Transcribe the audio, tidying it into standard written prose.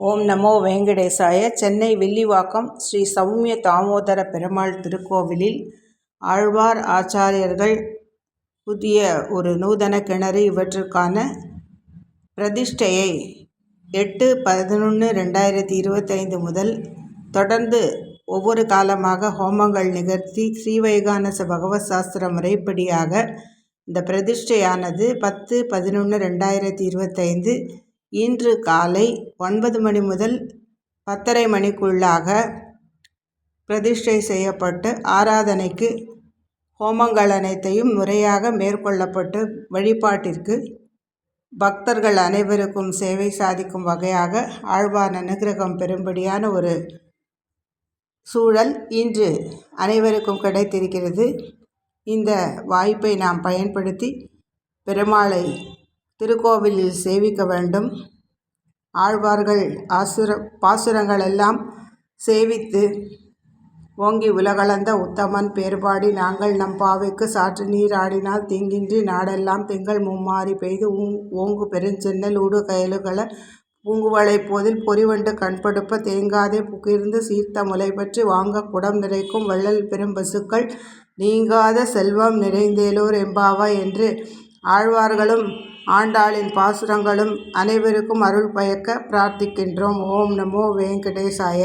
ஓம் நமோ வெங்கடேசாய. சென்னை வில்லிவாக்கம் ஸ்ரீ சௌமிய தாமோதர பெருமாள் திருக்கோவிலில் ஆழ்வார் ஆச்சாரியர்கள் புதிய ஒரு நூதன கிணறு இவற்றுக்கான பிரதிஷ்டையை 8/11/2025 முதல் தொடர்ந்து ஒவ்வொரு காலமாக ஹோமங்கள் நிகழ்த்தி ஸ்ரீவைகானச பகவத் சாஸ்திர முறைப்படியாக இந்த பிரதிஷ்டையானது 10/11/2025 இன்று காலை 9 மணி முதல் 10:30 மணிக்குள்ளாக பிரதிஷ்டை செய்யப்பட்டு ஆராதனைக்கு ஹோமங்கள் அனைத்தையும் முறையாக மேற்கொள்ளப்பட்டு வழிபாட்டிற்கு பக்தர்கள் அனைவருக்கும் சேவை சாதிக்கும் வகையாக ஆழ்வார் அனுகிரகம் பெறும்படியான ஒரு சூழல் இன்று அனைவருக்கும் கிடைத்திருக்கிறது. இந்த வாய்ப்பை நாம் பயன்படுத்தி பெருமாளை திருக்கோவிலில் சேவிக்க வேண்டும். ஆழ்வார்கள் பாசுரங்கள் எல்லாம் சேவித்து ஓங்கி உலகளந்த உத்தமன் பேர்பாடி நாங்கள் நம் பாவைக்கு சாற்று நீர் ஆடினால் தீங்கின்றி நாடெல்லாம் திங்கள் மும்மாறி பெய்து ஓங்கு பெருஞ்சென்னல் ஊடு கயலுகள பூங்குவளை போதில் பொறிவண்டு கண்படுப்ப தேங்காதே புகிர்ந்து சீர்த்த முலை பற்றி வாங்க குடம் நிறைக்கும் வள்ளல் பெரும் பசுக்கள் நீங்காத செல்வம் நிறைந்தேலோர் எம்பாவாய் என்று ஆழ்வார்களும் ஆண்டாளின் பாசுரங்களும் அனைவருக்கும் அருள் பயக்க பிரார்த்திக்கின்றோம். ஓம் நமோ வெங்கடேசாய.